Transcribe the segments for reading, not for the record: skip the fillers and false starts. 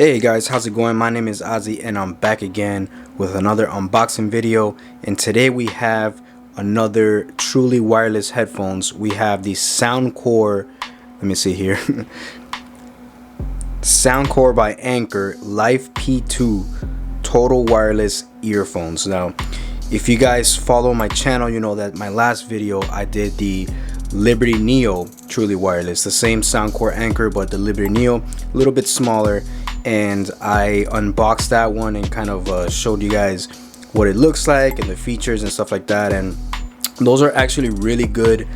Hey guys, how's it going? My name is Ozzy and I'm back again with another unboxing video, and today we have another truly wireless headphones. We have the Soundcore, let me see here, Soundcore by Anker Life P2 total wireless earphones. Now if you guys follow my channel, you know that my last video I did the Liberty Neo truly wireless, the same Soundcore Anker but the Liberty Neo a little bit smaller, and I unboxed that one and kind of showed you guys what it looks like and the features and stuff like that. And those are actually really good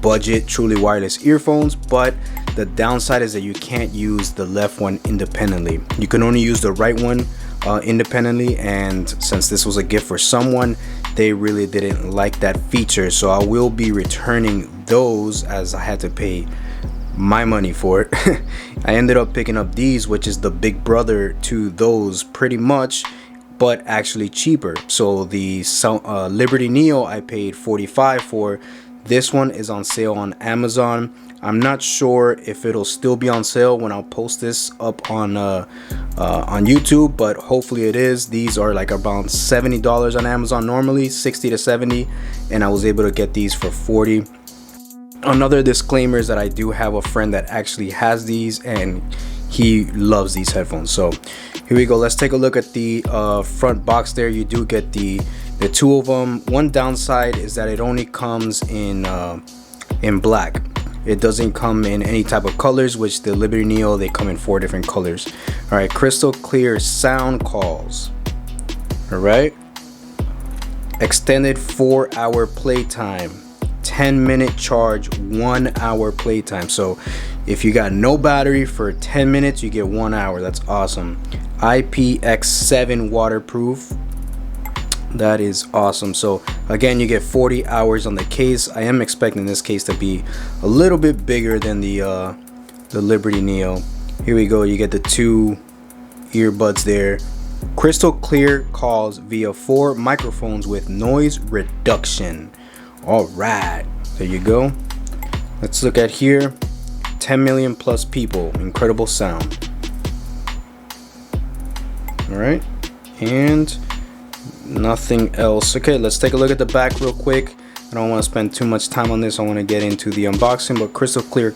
budget truly wireless earphones, but the downside is that you can't use the left one independently. You can only use the right one independently, and since this was a gift for someone, they really didn't like that feature, so I will be returning those as I had to pay my money for it. I ended up picking up these, which is the big brother to those pretty much, but actually cheaper. So the Liberty Neo I paid $45 for. This one is on sale on Amazon. I'm not sure if it'll still be on sale when I'll post this up on YouTube, but hopefully it is. These are like around $70 on Amazon normally, 60 to 70, and I was able to get these for 40. Another disclaimer is that I do have a friend that actually has these and he loves these headphones. So here we go. Let's take a look at the front box there. You do get the two of them. One downside is that it only comes in black. It doesn't come in any type of colors, which the Liberty Neo, they come in 4 different colors. All right, crystal clear sound calls. All right, extended 4-hour playtime, 10-minute charge, 1-hour playtime. So if you got no battery for 10 minutes, you get 1 hour. That's awesome. IPX7 waterproof. That is awesome. So again, you get 40 hours on the case. I am expecting this case to be a little bit bigger than the Liberty Neo. Here we go. You get the 2 earbuds there. Crystal clear calls via 4 microphones with noise reduction. All right, there you go. Let's look at here. 10 million plus people. Incredible sound. All right, and nothing else. Okay, let's take a look at the back real quick. I don't want to spend too much time on this. I want to get into the unboxing, but crystal clear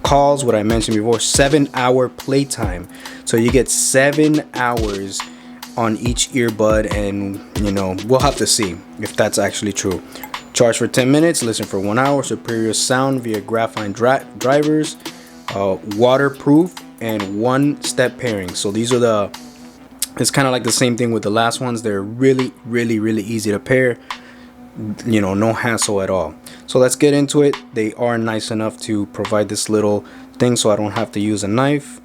calls, what I mentioned before, 7-hour playtime. So you get 7 hours on each earbud, and you know, we'll have to see if that's actually true. Charge for 10 minutes, listen for 1 hour, superior sound via graphene drivers, waterproof, and 1-step pairing. So these are it's kind of like the same thing with the last ones. They're really easy to pair, you know, no hassle at all. So let's get into it. They are nice enough to provide this little thing so I don't have to use a knife.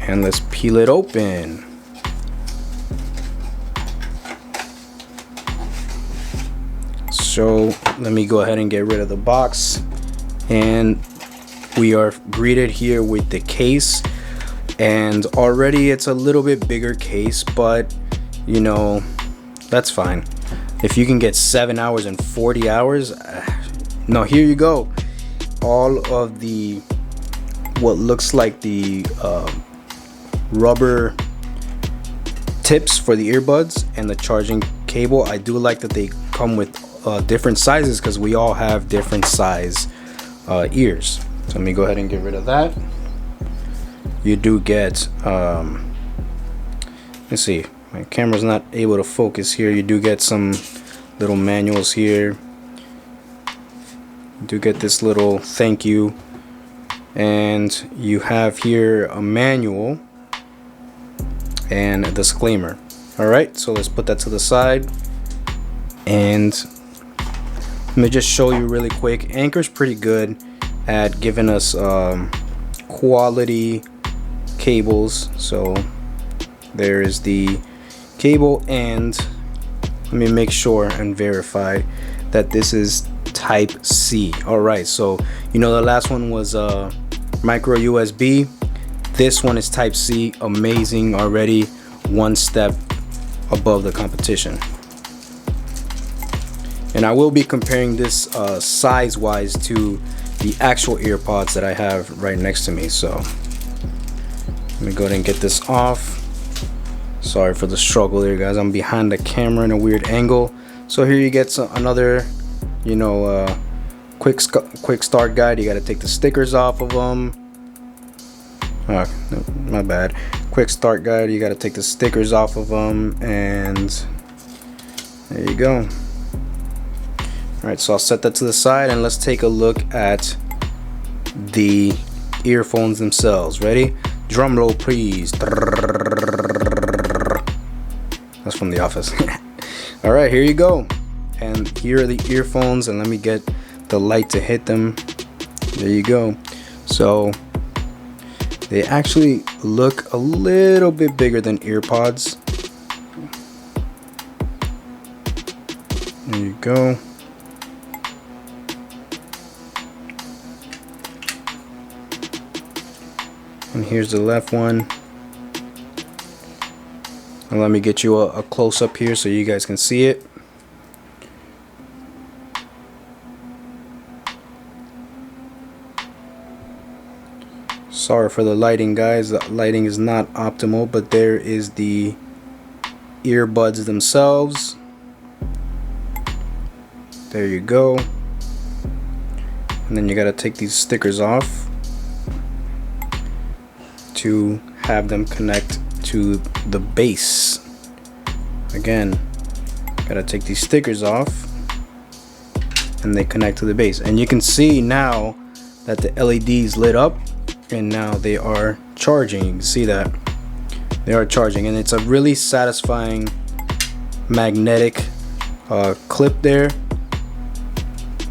And let's peel it open. So let me go ahead and get rid of the box, and we are greeted here with the case. And already it's a little bit bigger case, but you know, that's fine. If you can get 7 hours and 40 hours, no, here you go. All of the, what looks like the rubber tips for the earbuds and the charging cable. I do like that they come with different sizes, because we all have different size ears. So let me go ahead and get rid of that. You do get let's see, my camera's not able to focus here. You do get some little manuals here. You do get this little thank you, and you have here a manual and a disclaimer. All right, so let's put that to the side, and let me just show you really quick. Anker's pretty good at giving us quality cables. So there is the cable, and let me make sure and verify that this is type C. All right, so you know the last one was micro USB. This one is type C. Amazing, already 1 step above the competition. And I will be comparing this size wise to the actual earpods that I have right next to me. So Let me go ahead and get this off. Sorry for the struggle there, guys. I'm behind the camera in a weird angle. So here you get another, you know, quick start guide. You got to take the stickers off of them. Oh, no, my bad. Quick start guide. You got to take the stickers off of them, and there you go. All right, so I'll set that to the side, and let's take a look at the earphones themselves. Ready? Drum roll, please. That's from The Office. All right, here you go. And here are the earphones, and let me get the light to hit them. There you go. So they actually look a little bit bigger than earpods. There you go. And here's the left one. And let me get you a close-up here so you guys can see it. Sorry for the lighting, guys. The lighting is not optimal, but there is the earbuds themselves. There you go. And then you got to take these stickers off to have them connect to the base. Again, gotta take these stickers off, and they connect to the base. And you can see now that the LEDs lit up, and now they are charging. You can see that they are charging, and it's a really satisfying magnetic clip there.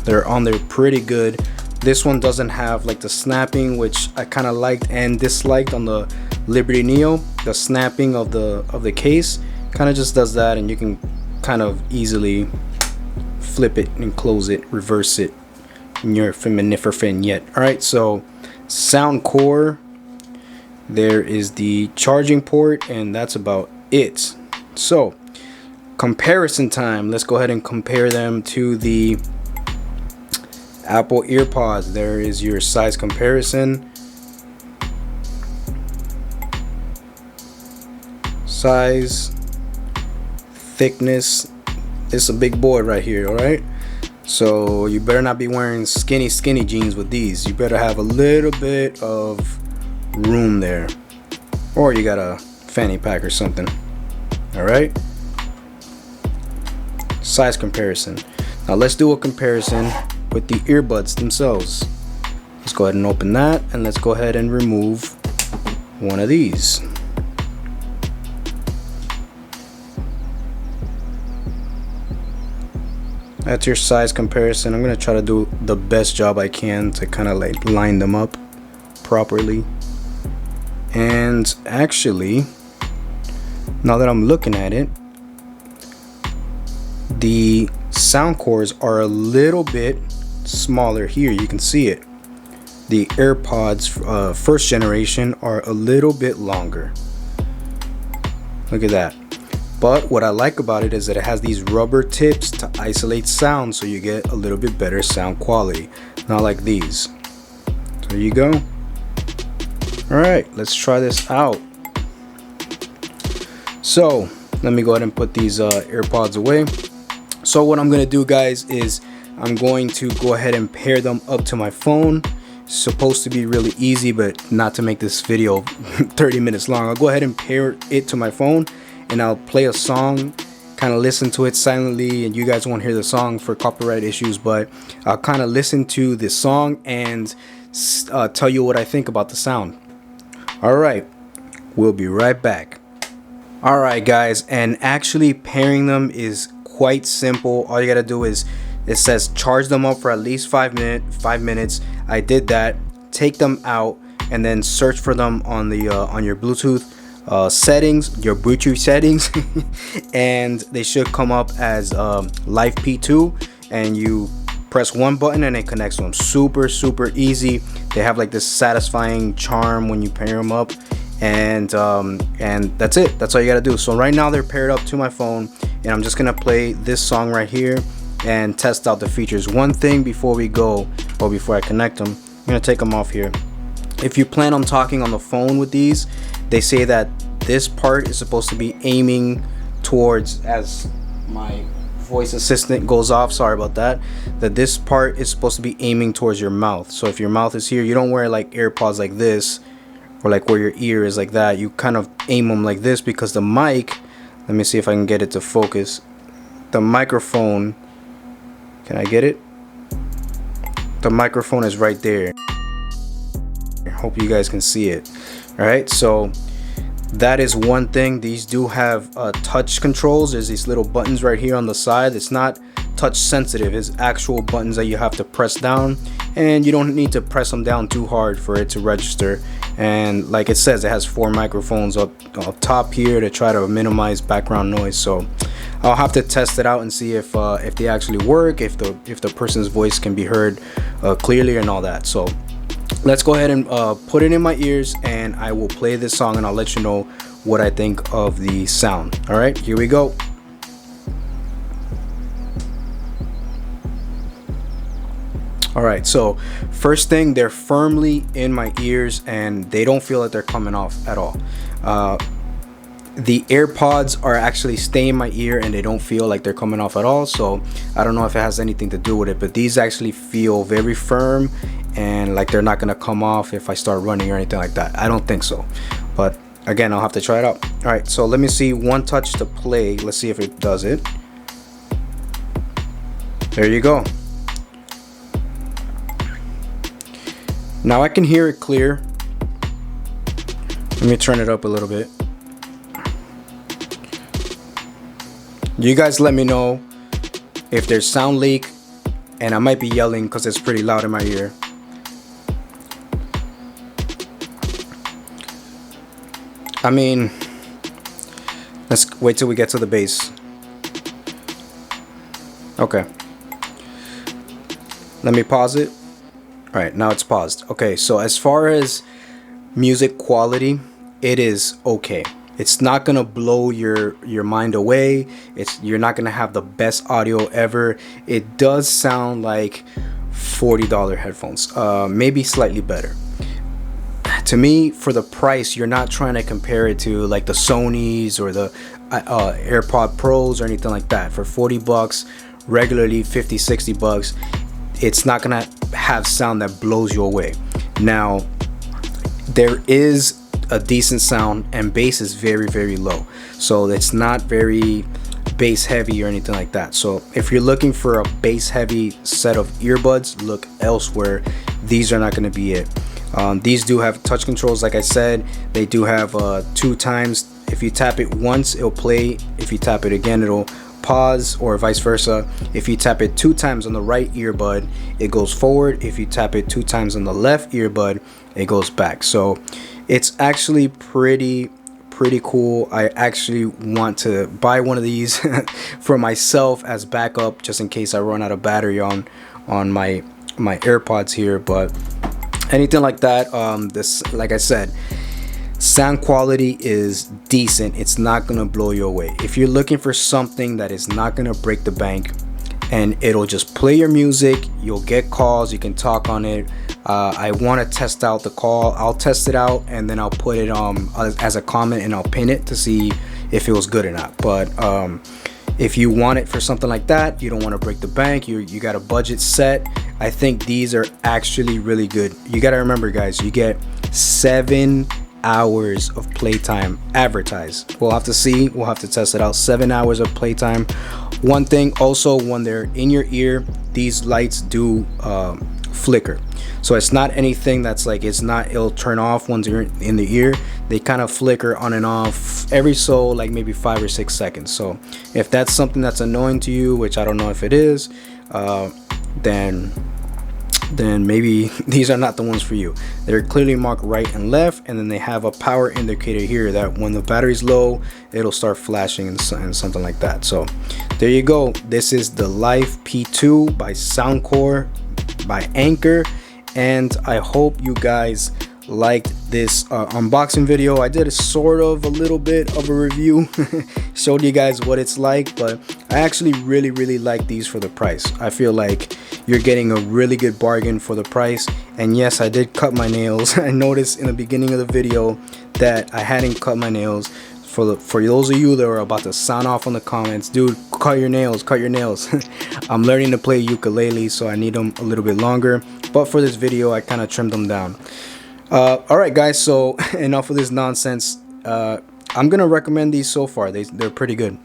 They're on there pretty good. This one doesn't have like the snapping, which I kind of liked and disliked on the Liberty Neo. The snapping of the case kind of just does that, and you can kind of easily flip it and close it, reverse it in your fin yet. All right, so Soundcore, there is the charging port, and that's about it. So comparison time. Let's go ahead and compare them to the Apple EarPods. There is your size comparison. Size, thickness. It's a big boy right here, all right? So you better not be wearing skinny jeans with these. You better have a little bit of room there, or you got a fanny pack or something. All right, size comparison. Now let's do a comparison with the earbuds themselves. Let's go ahead and open that, and let's go ahead and remove one of these. That's your size comparison. I'm gonna try to do the best job I can to kind of like line them up properly. And actually, now that I'm looking at it, the Soundcores are a little bit smaller here. You can see it. The AirPods first generation are a little bit longer. Look at that. But what I like about it is that it has these rubber tips to isolate sound, so you get a little bit better sound quality, not like these. So there you go. All right, let's try this out. So let me go ahead and put these AirPods away. So what I'm gonna do, guys, is I'm going to go ahead and pair them up to my phone. It's supposed to be really easy, but not to make this video 30 minutes long. I'll go ahead and pair it to my phone, and I'll play a song, kind of listen to it silently, and you guys won't hear the song for copyright issues, but I'll kind of listen to the song and tell you what I think about the sound. All right, we'll be right back. All right, guys, and actually pairing them is quite simple. All you gotta do is, it says charge them up for at least 5 minutes. I did that. Take them out and then search for them on the on your Bluetooth settings, your Bluetooth settings, and they should come up as Life P2, and you press one button and it connects to them. Super easy. They have like this satisfying charm when you pair them up, and that's it. That's all you gotta do. So right now they're paired up to my phone, and I'm just gonna play this song right here and test out the features. One thing before we go, or before I connect them, I'm gonna take them off here. if you plan on talking on the phone with these, they say that this part is supposed to be aiming towards, as my voice assistant goes off, sorry about that, that this part is supposed to be aiming towards your mouth. So if your mouth is here, you don't wear like AirPods like this, or like where your ear is like that. You kind of aim them like this, because the mic, let me see if I can get it to focus, the microphone, can I get it? The microphone is right there. Hope you guys can see it. All right, so that is one thing. These do have touch controls. There's these little buttons right here on the side. It's not touch sensitive. It's actual buttons that you have to press down, and you don't need to press them down too hard for it to register. And like it says, it has 4 microphones up top here to try to minimize background noise. So I'll have to test it out and see if they actually work, if the person's voice can be heard clearly and all that. So let's go ahead and put it in my ears, and I will play this song, and I'll let you know what I think of the sound. All right, here we go. All right, so first thing, they're firmly in my ears and they don't feel like they're coming off at all. The AirPods are actually staying in my ear and they don't feel like they're coming off at all. So I don't know if it has anything to do with it, but these actually feel very firm and like they're not gonna come off if I start running or anything like that. I don't think so, but again, I'll have to try it out. All right, so let me see, one touch to play. Let's see if it does it. There you go. Now I can hear it clear. Let me turn it up a little bit. You guys let me know if there's sound leak, and I might be yelling because it's pretty loud in my ear. I mean, let's wait till we get to the bass. Okay. Let me pause it. All right, now it's paused. Okay, so as far as music quality, it is okay. It's not gonna blow your mind away. You're not gonna have the best audio ever. It does sound like $40 headphones, maybe slightly better. To me, for the price, you're not trying to compare it to like the Sonys or the AirPod Pros or anything like that. For 40 bucks, regularly 50, 60 bucks, it's not gonna have sound that blows you away. Now, there is a decent sound, and bass is very, very low, so it's not very bass heavy or anything like that. So if you're looking for a bass heavy set of earbuds, look elsewhere. These are not going to be it. These do have touch controls. Like I said, they do have 2 times. If you tap it once, it'll play. If you tap it again, it'll pause, or vice versa. If you tap it 2 times on the right earbud, it goes forward. If you tap it 2 times on the left earbud, it goes back. So it's actually pretty cool. I actually want to buy one of these for myself as backup, just in case I run out of battery on my AirPods here. But anything like that, this, like I said, sound quality is decent. It's not gonna blow you away. If you're looking for something that is not gonna break the bank and it'll just play your music, you'll get calls, you can talk on it. I want to test out the call. I'll test it out and then I'll put it as a comment, and I'll pin it to see if it was good or not. But if you want it for something like that, you don't want to break the bank, you got a budget set, I think these are actually really good. You got to remember, guys, you get 7 hours of playtime advertised. We'll have to see, we'll have to test it out. 7 hours of playtime. One thing also, when they're in your ear, these lights do flicker. So it's not anything that's like, it'll turn off once you're in the ear. They kind of flicker on and off every so like maybe 5 or 6 seconds. So if that's something that's annoying to you, which I don't know if it is, then maybe these are not the ones for you. They're clearly marked right and left, and then they have a power indicator here that when the battery's low, it'll start flashing and something like that. So there you go. This is the Life P2 by Soundcore by Anker, and I hope you guys liked this unboxing video. I did a little bit of a review, showed you guys what it's like, but I actually really like these for the price. I feel like you're getting a really good bargain for the price. And yes, I did cut my nails. I noticed in the beginning of the video that I hadn't cut my nails. For those of you that are about to sound off on the comments, dude, cut your nails, cut your nails. I'm learning to play ukulele, so I need them a little bit longer, but for this video I kind of trimmed them down. Alright guys, so enough of this nonsense. I'm gonna recommend these so far. They're pretty good,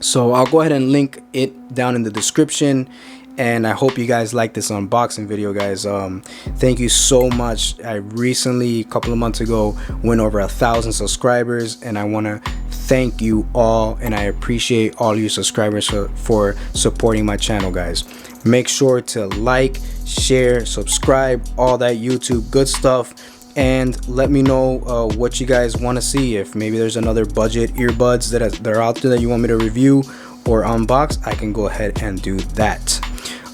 so I'll go ahead and link it down in the description. And I hope you guys like this unboxing video, guys. Thank you so much. I recently, a couple of months ago, went over 1,000 subscribers, and I want to thank you all, and I appreciate all you subscribers for supporting my channel, guys. Make sure to like, share, subscribe, all that YouTube good stuff, and let me know what you guys want to see. If maybe there's another budget earbuds that are out there that you want me to review or unbox, I can go ahead and do that.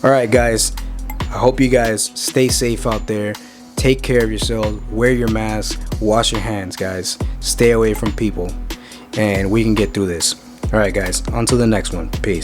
Alright guys, I hope you guys stay safe out there. Take care of yourselves, wear your mask, wash your hands, guys. Stay away from people, and we can get through this. Alright guys, on to the next one. Peace.